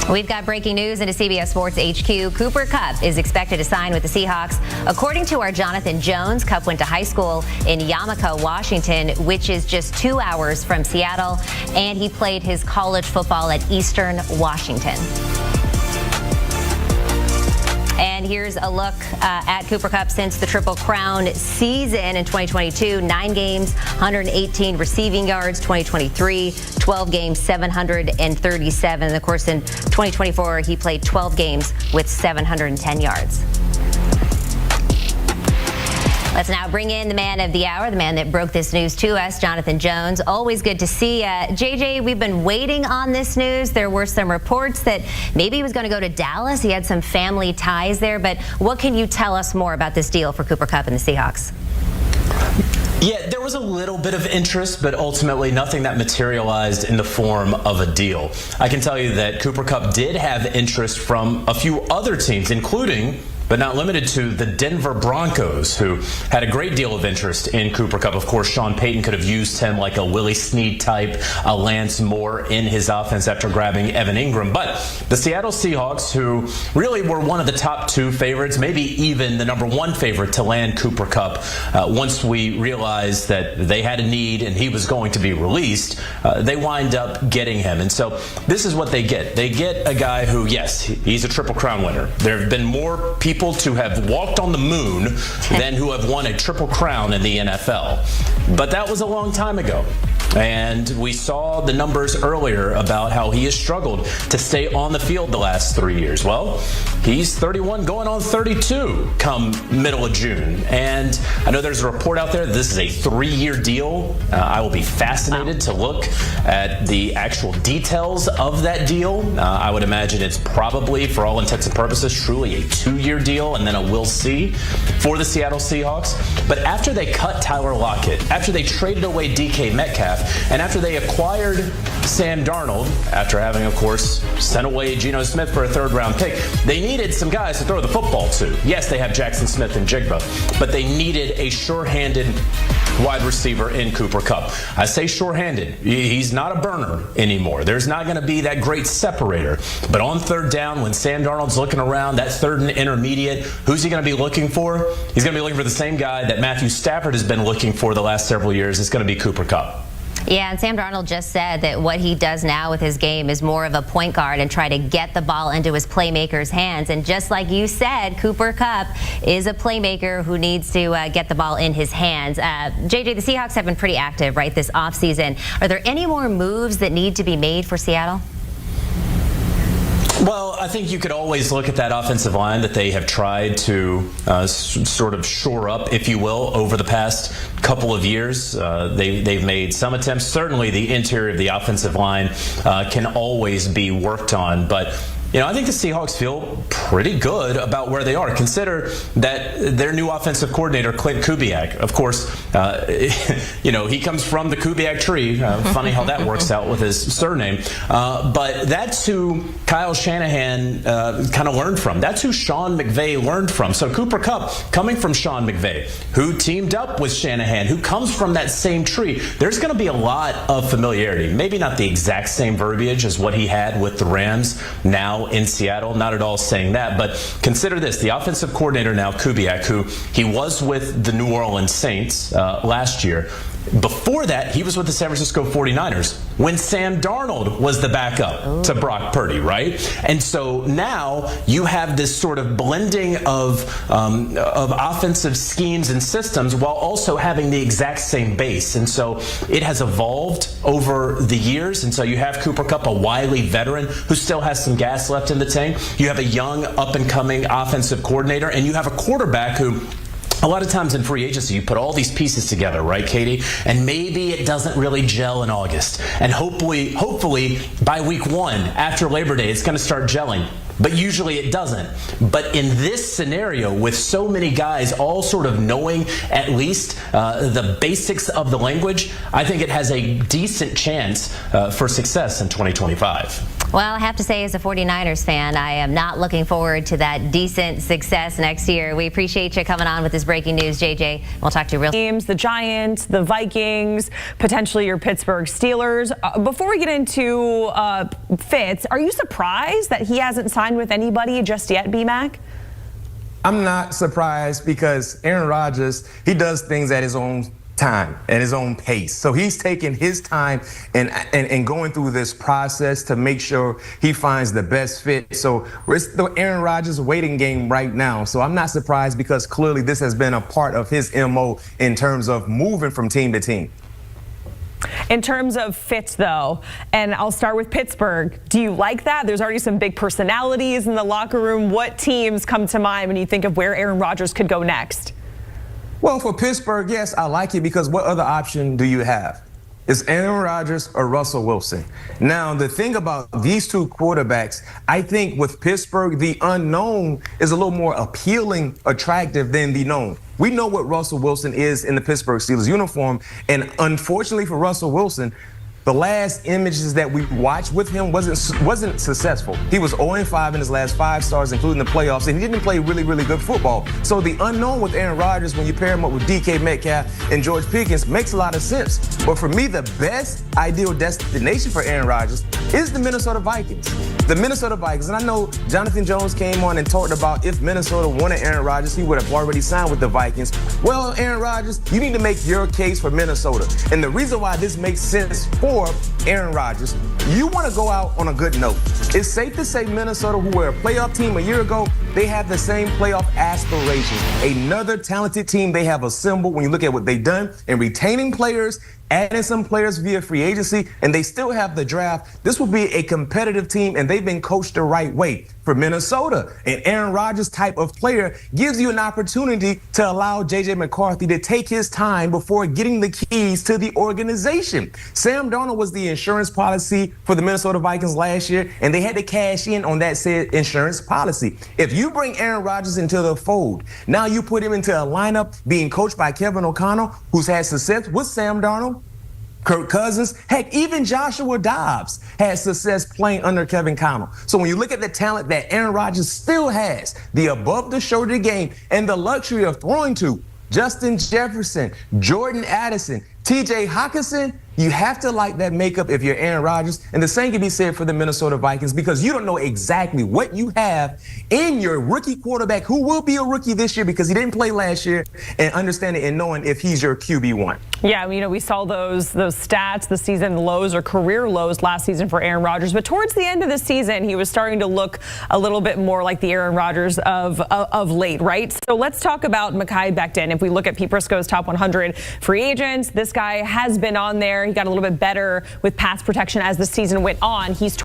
We've got breaking news into CBS Sports HQ. Cooper Kupp is expected to sign with the Seahawks. According to our Jonathan Jones, Kupp went to high school in Yamaco, Washington, which is just 2 hours from Seattle, and he played his college football at Eastern Washington. And here's a look at Cooper Kupp since the Triple Crown season in 2022. 9 games, 118 receiving yards. 2023, 12 games, 737. And of course, in 2024, he played 12 games with 710 yards. Let's now bring in the man of the hour, the man that broke this news to us, Jonathan Jones. Always good to see you. JJ, we've been waiting on this news. There were some reports that maybe he was going to go to Dallas. He had some family ties there. But what can you tell us more about this deal for Cooper Kupp and the Seahawks? Yeah, there was a little bit of interest, but ultimately nothing that materialized in the form of a deal. I can tell you that Cooper Kupp did have interest from a few other teams, including, but not limited to, the Denver Broncos, who had a great deal of interest in Cooper Kupp. Of course, Sean Payton could have used him like a Willie Snead type, a Lance Moore in his offense after grabbing Evan Ingram. But the Seattle Seahawks, who really were one of the top 2 favorites, maybe even the number 1 favorite to land Cooper Kupp, once we realized that they had a need and he was going to be released, they wind up getting him. And so this is what they get. They get a guy who, yes, he's a Triple Crown winner. There have been more people to have walked on the moon than who have won a Triple Crown in the NFL. But that was a long time ago. And we saw the numbers earlier about how he has struggled to stay on the field the last 3 years. Well, he's 31 going on 32 come middle of June. And I know there's a report out there that this is a 3-year deal. I will be fascinated to look at the actual details of that deal. I would imagine it's probably, for all intents and purposes, truly a 2-year deal, and then a we'll see for the Seattle Seahawks. But after they cut Tyler Lockett, after they traded away DK Metcalf, and after they acquired Sam Darnold, after having, of course, sent away Geno Smith for a 3rd-round pick, they needed some guys to throw the football to. Yes, they have Jackson Smith and Jigba, but they needed a sure-handed wide receiver in Cooper Kupp. I say sure-handed. He's not a burner anymore. There's not going to be that great separator. But on 3rd down, when Sam Darnold's looking around, that 3rd and intermediate, who's he going to be looking for? He's going to be looking for the same guy that Matthew Stafford has been looking for the last several years. It's going to be Cooper Kupp. Yeah, and Sam Darnold just said that what he does now with his game is more of a point guard and try to get the ball into his playmakers' hands. And just like you said, Cooper Kupp is a playmaker who needs to get the ball in his hands. JJ, the Seahawks have been pretty active, right, this offseason. Are there any more moves that need to be made for Seattle? Well, I think you could always look at that offensive line that they have tried to sort of shore up, if you will, over the past couple of years. They've made some attempts. Certainly the interior of the offensive line can always be worked on. But you know, I think the Seahawks feel pretty good about where they are. Consider that their new offensive coordinator, Clint Kubiak, of course, you know, he comes from the Kubiak tree. Funny how that works out with his surname. But that's who Kyle Shanahan kind of learned from. That's who Sean McVay learned from. So Cooper Kupp, coming from Sean McVay, who teamed up with Shanahan, who comes from that same tree, there's going to be a lot of familiarity. Maybe not the exact same verbiage as what he had with the Rams now in Seattle, not at all saying that, but consider this, the offensive coordinator now, Kubiak, who he was with the New Orleans Saints last year. Before that, he was with the San Francisco 49ers when Sam Darnold was the backup to Brock Purdy, right? And so now you have this sort of blending of offensive schemes and systems while also having the exact same base. And so it has evolved over the years. And so you have Cooper Kupp, a wily veteran who still has some gas left in the tank. You have a young, up-and-coming offensive coordinator, and you have a quarterback who, a lot of times in free agency, you put all these pieces together, right, Katie? And maybe it doesn't really gel in August. And hopefully by week 1, after Labor Day, it's going to start gelling. But usually it doesn't. But in this scenario, with so many guys all sort of knowing at least the basics of the language, I think it has a decent chance for success in 2025. Well, I have to say, as a 49ers fan, I am not looking forward to that decent success next year. We appreciate you coming on with this breaking news, JJ. We'll talk to you real soon. Teams, the Giants, the Vikings, potentially your Pittsburgh Steelers. Before we get into Fitz, are you surprised that he hasn't signed with anybody just yet, B-Mac? I'm not surprised because Aaron Rodgers, he does things at his own time at his own pace. So he's taking his time and going through this process to make sure he finds the best fit. So it's the Aaron Rodgers waiting game right now. So I'm not surprised because clearly this has been a part of his MO in terms of moving from team to team. In terms of fit, though, and I'll start with Pittsburgh. Do you like that? There's already some big personalities in the locker room. What teams come to mind when you think of where Aaron Rodgers could go next? Well, for Pittsburgh, yes, I like it because what other option do you have? It's Aaron Rodgers or Russell Wilson. Now, the thing about these two quarterbacks, I think with Pittsburgh, the unknown is a little more appealing, attractive than the known. We know what Russell Wilson is in the Pittsburgh Steelers uniform, and unfortunately for Russell Wilson, the last images that we watched with him wasn't successful. He was 0-5 in his last 5 starts, including the playoffs, and he didn't play really, really good football. So the unknown with Aaron Rodgers, when you pair him up with DK Metcalf and George Pickens, makes a lot of sense. But for me, the best ideal destination for Aaron Rodgers is the Minnesota Vikings. The Minnesota Vikings, and I know Jonathan Jones came on and talked about if Minnesota wanted Aaron Rodgers, he would have already signed with the Vikings. Well, Aaron Rodgers, you need to make your case for Minnesota. And the reason why this makes sense for Aaron Rodgers, you want to go out on a good note. It's safe to say Minnesota, who were a playoff team a year ago, they have the same playoff aspirations. Another talented team they have assembled when you look at what they've done in retaining players, adding some players via free agency, and they still have the draft. This will be a competitive team, and they've been coached the right way. For Minnesota, an Aaron Rodgers type of player gives you an opportunity to allow J.J. McCarthy to take his time before getting the keys to the organization. Sam Darnold was the insurance policy for the Minnesota Vikings last year, and they had to cash in on that said insurance policy. If you bring Aaron Rodgers into the fold, now you put him into a lineup being coached by Kevin O'Connell, who's had success with Sam Darnold, Kirk Cousins, heck, even Joshua Dobbs had success playing under Kevin O'Connell. So when you look at the talent that Aaron Rodgers still has, the above-the-shoulder game, and the luxury of throwing to Justin Jefferson, Jordan Addison, TJ Hockenson, you have to like that makeup if you're Aaron Rodgers. And the same can be said for the Minnesota Vikings because you don't know exactly what you have in your rookie quarterback, who will be a rookie this year because he didn't play last year, and understanding and knowing if he's your QB1. Yeah, you know, we saw those stats, the season lows or career lows last season for Aaron Rodgers. But towards the end of the season, he was starting to look a little bit more like the Aaron Rodgers of late, right? So let's talk about Mekhi Becton. If we look at Pete Prisco's top 100 free agents, this guy has been on there. He got a little bit better with pass protection as the season went on. He's